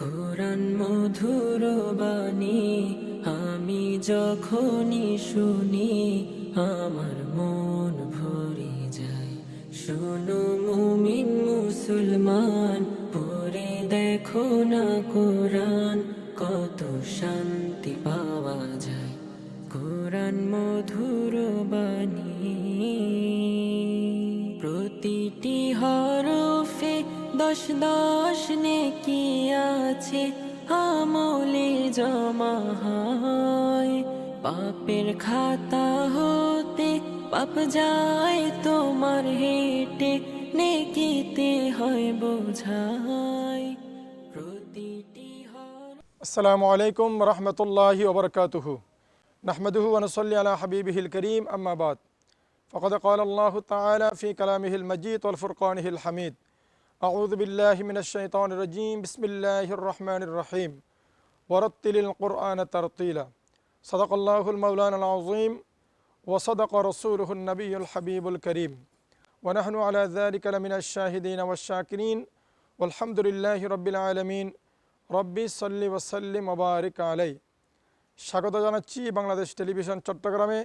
কোরআন মধুর বাণী আমি যখনই শুনি আমার মন ভরে যায়। শোনো মুমিন মুসলমান, পড়ে দেখো না কোরআন, কত শান্তি পাওয়া যায়। কোরআন মধুর বাণী, প্রতিটি হরফে 10 10 নেকি আছে, আমলে জমা হয়। পাপের খাতা হতে পাপ যায় তোমার হেঁটে, নেকিতে হয় বোঝাই প্রতিটি আসসালামু আলাইকুম রহমতুল্লাহি ওবরকাতুহু নাহমাদুহু ওয়া নুসাল্লি আলা হাবিবিহিল করিম আম্মা বাদ ফাকাদ ক্বালা আল্লাহু তাআলা ফি কালামিহিল মাজিদ ওয়াল ফুরকানিহিল হামিদ আউযু বিল্লাহি মিনাশ শাইতানির রাজীম বিসমিল্লাহির রহমানির রহিম ওয়ারাত্তিলিল কুরআনা তারতিলা সাদাকাল্লাহুল মাওলানাল আযীম ওয়া সাদাকা রাসূলুহুন নবিয়্যুল হাবিবুল করিম ওয়া নাহনু আলা যালিকা লামিনাশ শাহিদিন ওয়াশ শাকিরিন ওয়ালহামদুলিল্লাহি রাব্বিল আলামিন রব্বি সাল্লি ওয়াসাল্লিম ওবারিক আলাই। স্বাগত জানাচ্ছি বাংলাদেশ টেলিভিশন চট্টগ্রামে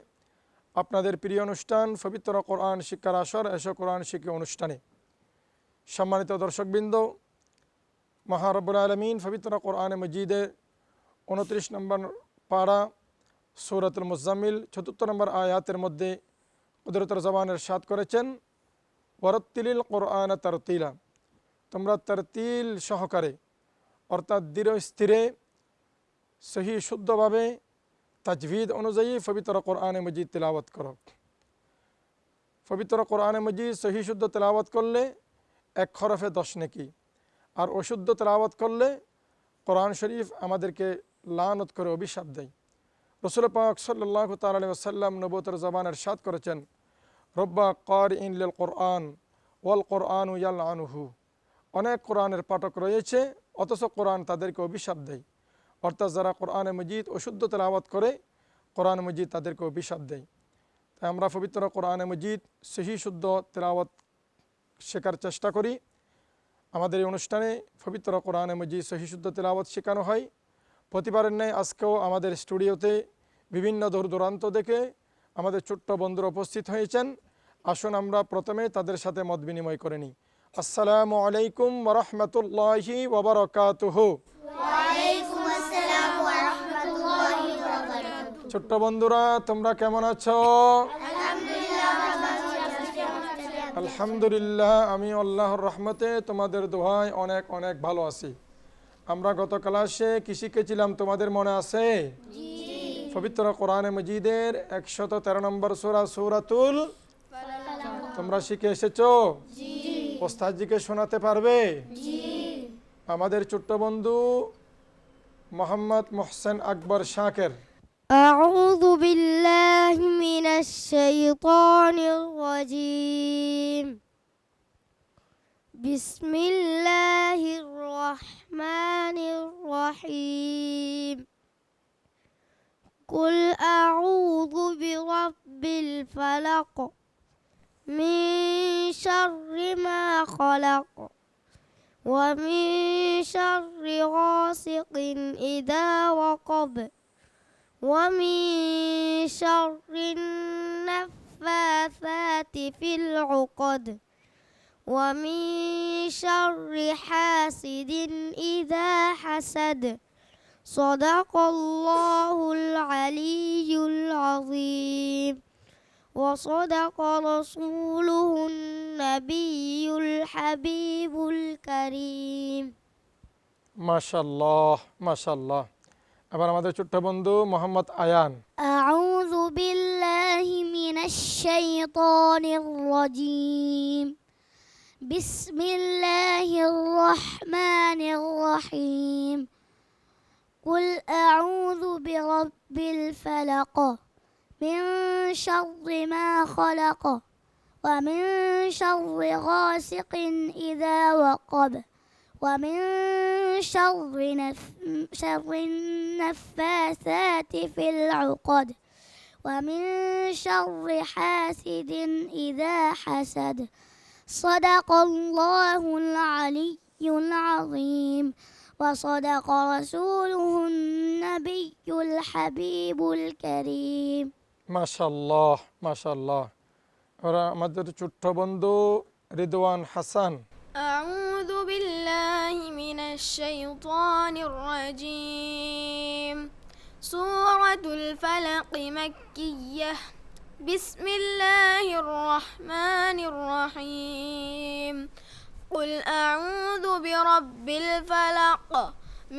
আপনাদের প্রিয় অনুষ্ঠান পবিত্র কোরআন শিক্ষার আসর এসো কোরআন শিক্ষা অনুষ্ঠানে। সম্মানিত দর্শকবৃন্দ, মহান রব্বুল আলামিন পবিত্র কোরআনে মজিদের 29 নম্বর পারা সূরাতুল মুজাম্মিল 74 নম্বর আয়াতের মধ্যে কুদরতের জবানের ইরশাদ করেছেন, ওয়ারাত্তিলিল কুরআনা তারতিলা, তোমরা তারতিল সহকারে অর্থাৎ দৃঢ় স্থিরে সহি শুদ্ধভাবে তাজভিদ অনুযায়ী পবিত্র কোরআনে মজিদ তেলাওয়াত করো। পবিত্র কোরআনে মজিদ সহি শুদ্ধ তেলাওয়াত করলে 1 হরফে 10 নেকি, আর অশুদ্ধ তেলাওয়াত করলে কোরআন শরীফ আমাদেরকে লানত করে অভিশাপ দেয়। রাসূল পাক সাল্লাল্লাহু তাআলা আলাইহি ওয়াসাল্লাম নবুয়তের জবানের ইরশাদ করেছেন, রব্বা কারিইন লিল কোরআন ওয়াল কোরআনু ইয়ালআনুহু, অনেক কোরআনের পাঠক রয়েছে অথচ কোরআন তাদেরকে অভিশাপ দেয়। অর্থাৎ যারা কোরআনে মজিদ অশুদ্ধ তেলাওয়াত করে কোরআন মজিদ তাদেরকে অভিশাপ দেয়। তাই আমরা পবিত্র কোরআনে মজিদ সহি শুদ্ধ তেলাওয়াত শেখার চেষ্টা করি। আমাদের এই অনুষ্ঠানে পবিত্র কোরআনে মজিদ সহি শুদ্ধ তেলাওয়াত শেখানো হয়। প্রতিবারের ন্যায় আজকেও আমাদের স্টুডিওতে বিভিন্ন দূর দূরান্ত থেকে আমাদের ছোট্ট বন্ধুরা উপস্থিত হয়েছেন। আসুন আমরা প্রথমে তাদের সাথে মত বিনিময় করে নিই। আসসালামু আলাইকুম ওয়া রাহমাতুল্লাহি ওয়া বারাকাতুহু। ওয়ালাইকুম আসসালাম ওয়া রাহমাতুল্লাহি ওয়া বারাকাতুহু। ছোট্ট বন্ধুরা, তোমরা কেমন আছো? আলহামদুলিল্লাহ, আমি আল্লাহর রহমতে তোমাদের দোয়ায় অনেক অনেক ভালো আছি। আমরা গত ক্লাসে কি শিখেছিলাম তোমাদের মনে আছে? পবিত্র কোরআনে মজিদের 113 নম্বর সূরা সূরাতুল তোমরা শিখে এসেছো? ওস্তাদজিকে শোনাতে পারবে? আমাদের ছোট্ট বন্ধু মোহাম্মদ মোহসেন আকবর শাকের। أعوذ بالله من الشيطان الرجيم. بسم الله الرحمن الرحيم. قل أعوذ برب الفلق من شر ما خلق ومن شر غاسق إذا وقب ومن شر النفاثات في العقد ومن شر حاسد إذا حسد. صدق الله العلي العظيم وصدق رسوله النبي الحبيب الكريم. মাশাআল্লাহ মাশাআল্লাহ। আবার আমাদের ছোট্ট বন্ধু মোহাম্মদ আয়ান। أعوذ بالله من الشيطان الرجيم. بسم الله الرحمن الرحيم. قل أعوذ برب الفلق من شر ما خلق ومن شر غاسق إذا وقب ومن شر النفاثات في العقد ومن شر حاسد إذا حسد. صدق الله العلي العظيم وصدق رسوله النبي الحبيب الكريم মাশাআল্লাহ মাশাআল্লাহ। ওরা আমাদের ছোট্ট বন্ধু রিদওয়ান হাসান। أعوذ بالله من الشيطان الرجيم. سورة الفلق مكية. بسم الله الرحمن الرحيم. قل أعوذ برب الفلق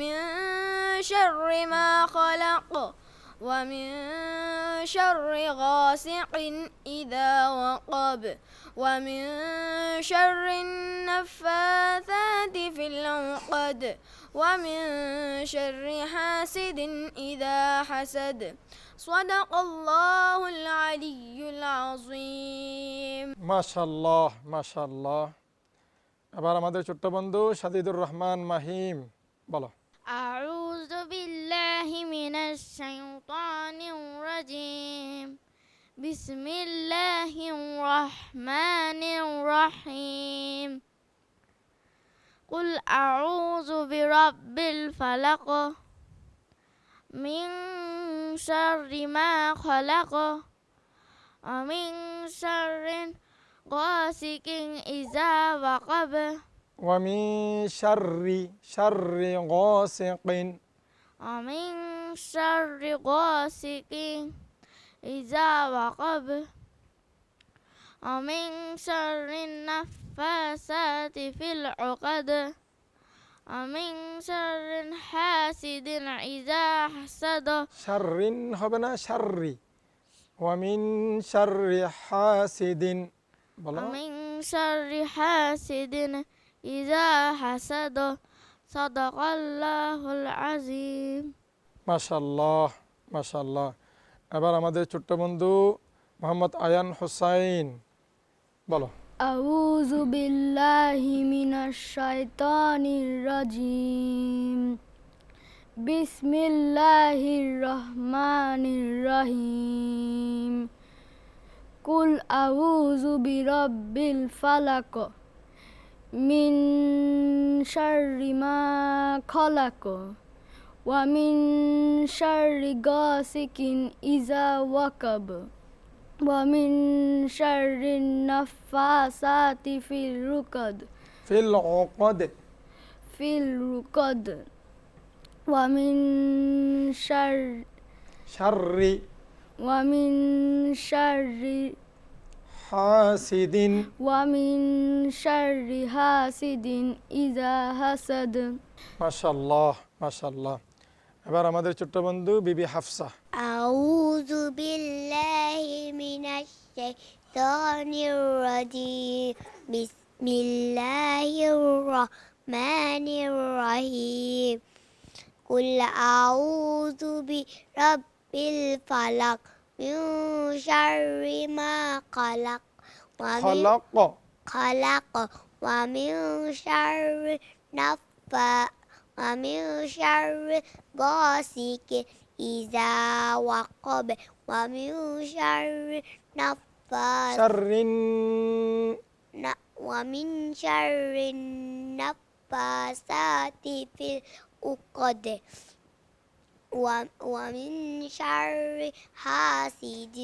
من شر ما خلق ومن شر غاسق إذا وقب ومن شر النفاثات في العقد ومن شر حاسد إذا حسد. صدق الله العلي العظيم. মাশাআল্লাহ মাশাআল্লাহ। আবার আমাদের ছোট্ট বন্ধু সাদিদুর রহমান মাহিম, বলো। أعوذ بالله من الشيطان الرجيم بسم الله الرحمن الرحيم قل أعوذ برب الفلق من شر ما خلق ومن شر غاسق إذا وقب ومن شر غاسق ومن شر غاسق إذا وقب ومن شر النفاثات في العقد ومن شر حاسد إذا حسد. شر হবে না, শাররি। ومن شر حاسد، বলো। ومن شر حاسد إذا حسد. صدق الله العظيم. মাশাআল্লাহ মাশাআল্লাহ। এবার আমাদের ছোট্ট বন্ধু মোহাম্মদ আয়ান হুসাইন, বলো। أعوذ بالله من الشيطان الرجيم بسم الله الرحمن الرحيم قل أعوذ برب الفلق من شر ما خلق ومن شر غاسق إذا وقب ومن شر النفاثات في العقد ومن شر حاسد إذا حسد. মাশাআল্লাহ মাশাআল্লাহ। এবার আমাদের ছোট্ট বন্ধু বিবি হাফসা। أعوذ بالله من الشيطان الرجيم بسم الله الرحمن الرحيم قل أعوذ برب الفلق من شر ما خلق ومن شر ومن شر غاسق إذا وقب ومن شر النفاثات في العقد ومن شر حاسد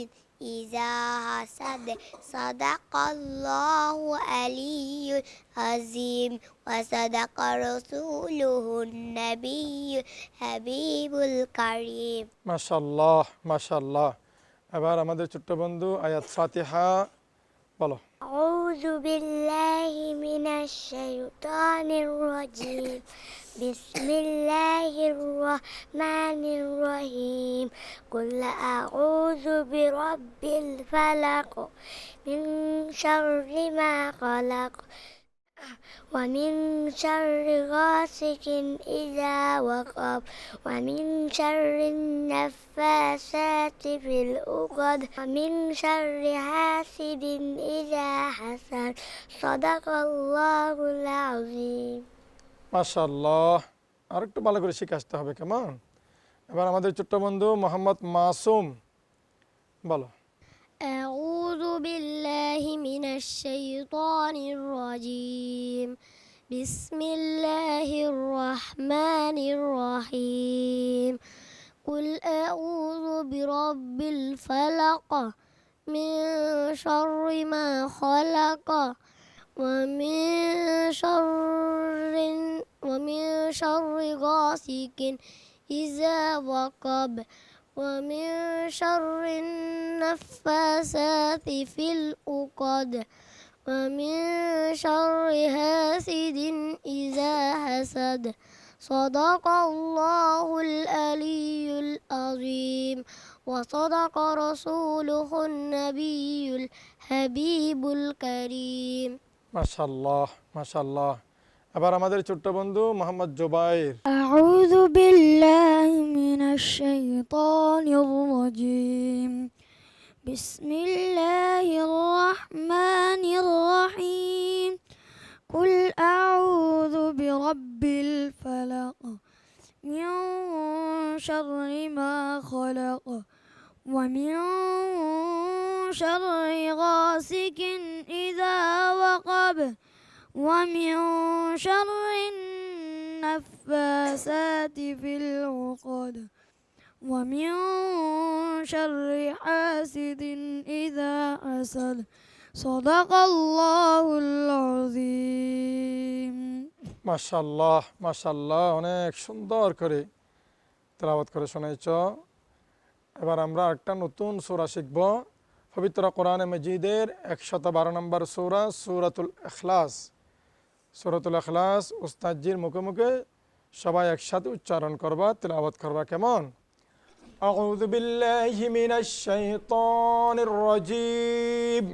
إذا حسد. صدق الله العلي العظيم وصدق رسوله النبي الحبيب الكريم. মাশাআল্লাহ মাশাআল্লাহ। এবার আমাদের ছোট্ট বন্ধু আয়াত ফাতিহা, বলো। أعوذ بالله من الشيطان الرجيم بسم الله الرحمن الرحيم قل أعوذ برب الفلق من شر ما خلق ومن شر غاسق إذا وقب ومن شر النفاثات في العقد ومن شر حاسد إذا حسد. صدق الله العظيم. মাশাআল্লাহ। আর একটু ভালো করে শিখে আসতে হবে, কেমন? এবার আমাদের ছোট্ট বন্ধু মোহাম্মদ মাসুম, বলো। أعوذ بالله من الشيطان الرجيم بسم الله الرحمن الرحيم قل أعوذ برب الفلق من شر ما خلق ومن شر غاسق إذا وقب ومن شر النفاثات في العقد ومن شر حاسد إذا حسد صدق الله العلي العظيم وصدق رسوله النبي الحبيب الكريم মাশাআল্লাহ মাশাআল্লাহ। এবার আমাদের ছোট্ট বন্ধু মোহাম্মদ জুবাইর। أعوذ بالله من الشيطان الرجيم بسم الله الرحمن الرحيم قل أعوذ برب الفلق من شر ما خلق ومن شر غاسق إذا وقب ومن شر النفاثات في العقد ومن شر حاسد إذا حسد صدق الله العظيم মাশাআল্লাহ মাশাআল্লাহ, অনেক সুন্দর করে তেলাওয়াত করে শোনাইছ। এবার আমরা একটা নতুন সূরা শিখব, পবিত্র কোরআনে মজিদের 112 নম্বর সূরা সূরাতুল ইখলাস। সূরাতুল ইখলাস উস্তাদজির মুখে মুখে সবাই একসাথে উচ্চারণ করবা, তেলাওয়াত করবা। কেমন? আউযু বিল্লাহি মিনাশ শাইতানির রাজীম।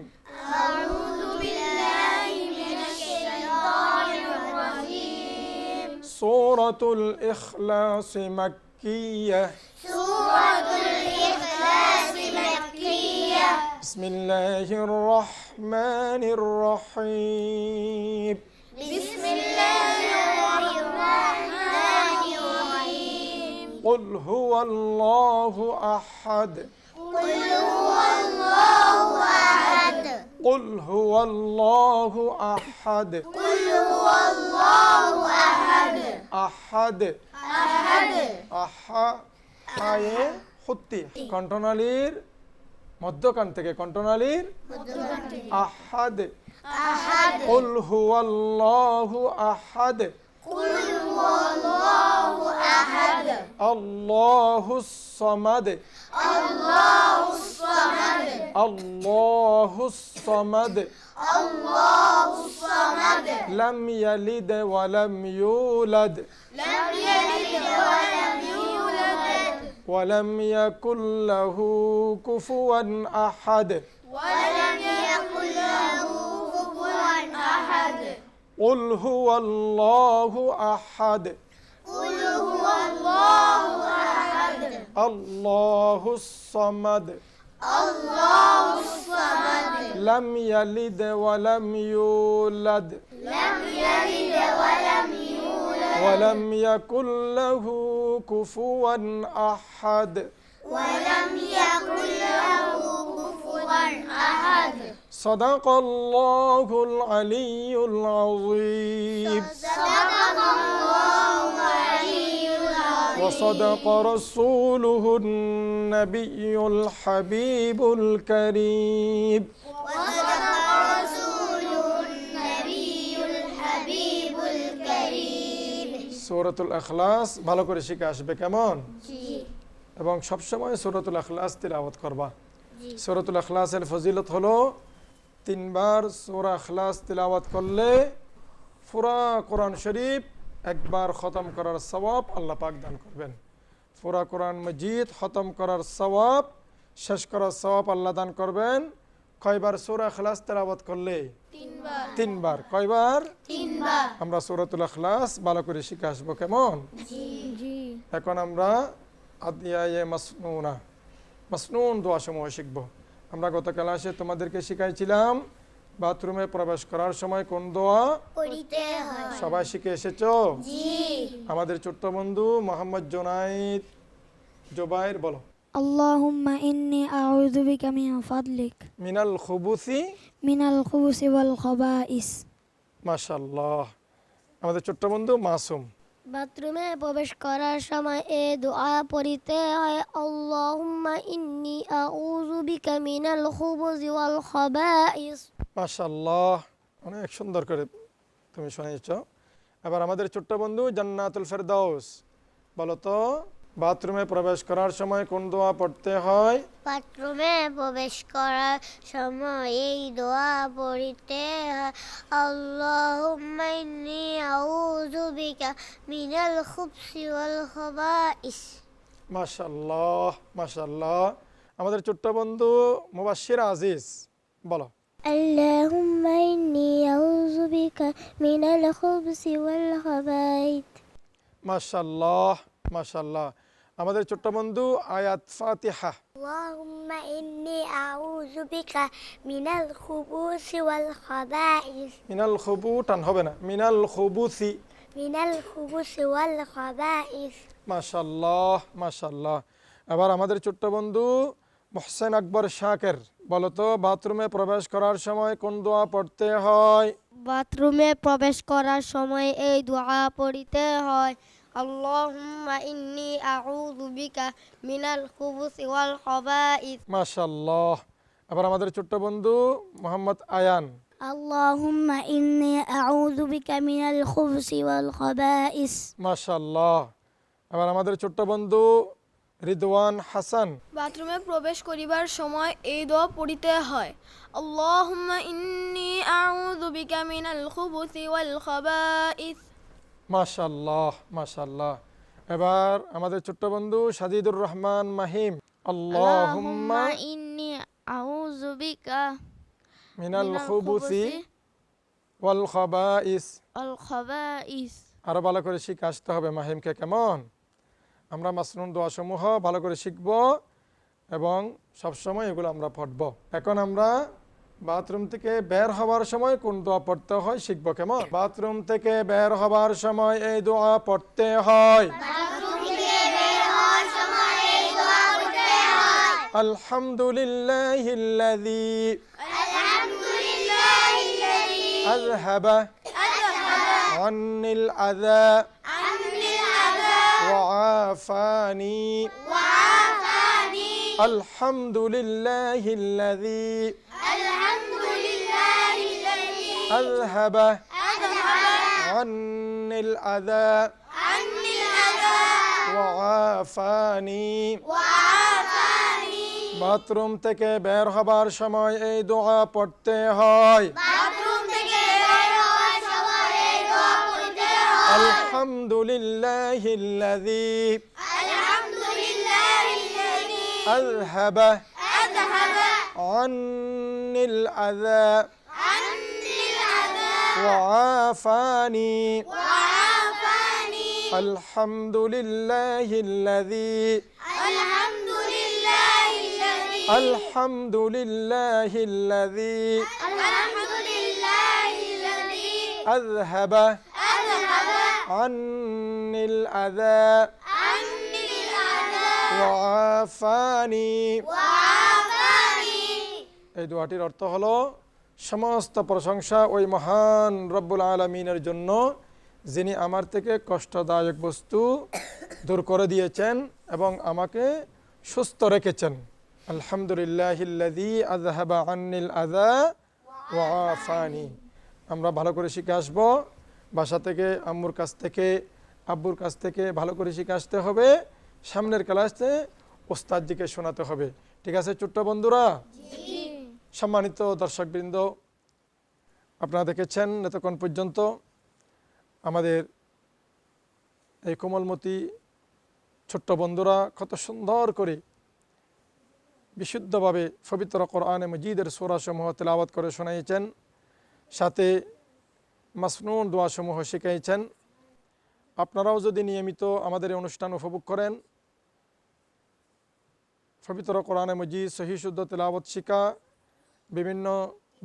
সূরাতুল ইখলাস মাক্কিয়্যাহ। বিসমিল্লাহির রহমানির রহিম। قل هو الله أحد قل هو الله أحد أحد আহায়ে হুত্তি কণ্ঠনালীর মধ্যখান থেকে কণ্ঠনালীর আহাদ। قل هو الله أحد الله الصمد الله الصمد لم يلد ولم يولد ولم يكن له كفوا أحد قل هو الله أحد الله الصمد لم يلد ولم يولد ولم يكن له كفوا أحد صدق الله العلي العظيم وصدق رسوله النبي الحبيب الكريم সূরাতুল ইখলাস ভালো করে শিখে আসবে। কেমন? এবং সবসময় সূরাতুল ইখলাস তিলাওয়াত করবা। সূরাতুল ইখলাসের ফজিলত হলো 3 বার সূরা ইখলাস তিলাওয়াত করলে পুরা কোরআন শরীফ একবার খতম করার সওয়াব আল্লাহ পাক দান করবেন। পুরা কোরআন মজিদ খতম করার সওয়াব, শেষ করার সওয়াব আল্লাহ দান করবেন। কয়বার সূরা ইখলাস তিলাওয়াত করলে? 3 বার। কয়বার? 3 বার। আমরা সূরাতুল ইখলাস ভালো করে শিখে আসবো। কেমন? এখন আমরা আদিয়ায়ে মাসনুনা, মাসনুন দোয়া সমূহ শিখব। আমরা গত ক্লাসে তোমাদেরকে শিখাইছিলাম বাথরুমে প্রবেশ করার সময় কোন দোয়া পড়িতে হয়। সবাই শিখে এসেছো? আমাদের ছোট্ট বন্ধু মোহাম্মদ জুবাইর বলো। اللهم إني أعوذ بك من فضلك মিনাল খুবুসি من الخبث والخبائث। মাশাআল্লাহ। আমাদের ছোট্ট বন্ধু মাসুম। বাথরুমে প্রবেশ করার সময় এই দোয়া পড়তে হয়, আল্লাহুম্মা ইন্নী আউযু বিকা মিনাল খুবুজি ওয়াল খাবাইস। মাশাআল্লাহ, অনেক সুন্দর করে তুমি শুনিয়েছ। এবার আমাদের ছোট্ট বন্ধু জান্নাতুল ফেরদাউস, বলো তো বাথরুমে প্রবেশ করার সময় কোন দোয়া পড়তে হয়? বাথরুমে প্রবেশ করার সময় এই দোয়া পড়তে হয়, আল্লাহুম্মা ইন্নী আউযু বিকা মিনাল খুবসি ওয়াল খাবাইস। মাশাআল্লাহ মাশাআল্লাহ। আমাদের ছোট্ট বন্ধু মুবাশশির আজিজ, বলো। আল্লাহুম্মা ইন্নী আউযু বিকা মিনাল খুবসি ওয়াল খাবাইস। মাশাআল্লাহ মাশাআল্লাহ। আমাদের ছোট্ট বন্ধু আয়াত ফাতিহা। আল্লাহুম্মা ইন্নী আউযু বিকা মিনাল খুবুসি ওয়াল খাবাইস। মিনাল খুবু টান হবে না, মিনাল খুবুসি। মিনাল খুবুসি ওয়াল খাবাইস। মাশাআল্লাহ মাশাআল্লাহ। এবার আমাদের ছোট্ট বন্ধু মোহসেন আকবর শাকের, বলো তো বাথরুমে প্রবেশ করার সময় কোন দোয়া পড়তে হয়? বাথরুমে প্রবেশ করার সময় এই দোয়া পড়তে হয়, আল্লাহুম্মা ইন্নী আউযু বিকা মিনাল খুবুসি ওয়াল খাবাইস। মাশাআল্লাহ। এবার আমাদের ছোট্ট বন্ধু মোহাম্মদ আয়ান, আল্লাহুম্মা ইন্নী আউযু বিকা মিনাল খুবুসি ওয়াল খাবাইস। মাশাআল্লাহ। এবার আমাদের ছোট্ট বন্ধু রিদওয়ান হাসান, বাথরুমে প্রবেশ করিবার সময় এই দোয়া পড়িতে হয়, আল্লাহুম্মা ইন্নী আউযু বিকা মিনাল খুবুসি ওয়াল খাবাইস। মাশাআল্লাহ মাশাআল্লাহ। এবার আমাদের ছোট্ট বন্ধু সাজিদুর রহমান মাহিম, আল্লাহুম্মা ইন্নী আউযু বিকা মিনাল খুবুসি ওয়াল খাবাইস। ওয়াল খাবাইস। আরো ভালো করে শিখে আসতে হবে মাহিমকে, কেমন? আমরা মাসনুন দোয়াসমূহ ভালো করে শিখব এবং সবসময় এগুলো আমরা পড়ব। এখন আমরা বাথরুম থেকে বের হওয়ার সময় কোন দোয়া পড়তে হয় শিখব, কেমন? বাথরুম থেকে বের হওয়ার সময় এই দোয়া পড়তে হয়, আলহামদুলিল্লাহিল্লাযী আযহাবা আন্নিল আযা وعافاني الحمد لله الذي أذهب عني الأذى وعافاني। বাথরুম থেকে বের হবার সময় এই দোয়া পড়তে হয়, আলহামদুলিল্লাহিল্লাযী أذهب عني الأذى وعافاني الحمد لله الذي الحمد لله الذي أذهب عني الأذى وعافاني। এই দোয়াটির অর্থ হলো সমস্ত প্রশংসা ওই মহান রব্বুল আলামিনের জন্য যিনি আমার থেকে কষ্টদায়ক বস্তু দূর করে দিয়েছেন এবং আমাকে সুস্থ রেখেছেন। আলহামদুলিল্লাহিল্লাযী আযহাবা আন্নিল আযা ওয়া আফানি। আমরা ভালো করে শিখে আসবো, বাসা থেকে, আম্মুর কাছ থেকে, আব্বুর কাছ থেকে ভালো করে শিখে আসতে হবে, সামনের ক্লাসে ওস্তাদজিকে শোনাতে হবে। ঠিক আছে ছোট্ট বন্ধুরা? সম্মানিত দর্শকবৃন্দ, আপনারা দেখেছেন এতক্ষণ পর্যন্ত আমাদের এই কোমলমতি ছোট্ট বন্ধুরা কত সুন্দর করে বিশুদ্ধভাবে পবিত্র কোরআনে মজিদের সূরাসমূহ তেলাওয়াত করে শোনাইয়েছেন, সাথে মাসনুন দোয়াসমূহ শিখাইছেন। আপনারাও যদি নিয়মিত আমাদের এই অনুষ্ঠান উপভোগ করেন, পবিত্র কোরআনে মজিদ সহিহ শুদ্ধ তেলাওয়াত শিখা, বিভিন্ন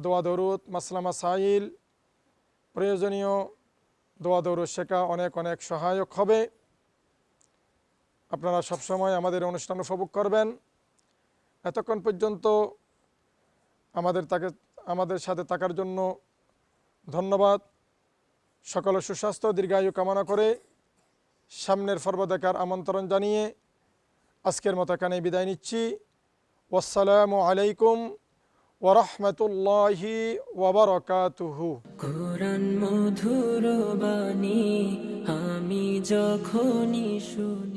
দোয়া দরুদ, মাসলা মাসাইল, প্রয়োজনীয় দোয়া দরুদ শেখা অনেক অনেক সহায়ক হবে। আপনারা সবসময় আমাদের অনুষ্ঠান উপভোগ করবেন। এতক্ষণ পর্যন্ত আমাদের সাথে থাকার জন্য ধন্যবাদ। সকলের সুস্বাস্থ্য দীর্ঘায়ু কামনা করে সামনের পর্ব দেখার আমন্ত্রণ জানিয়ে আজকের মতো এখানে বিদায় নিচ্ছি। ওয়াসসালামু আলাইকুম ওয়ারাহমাতুল্লাহি ওয়াবারাকাতুহু। কোরআন মধুর বাণী আমি যখনই শুনি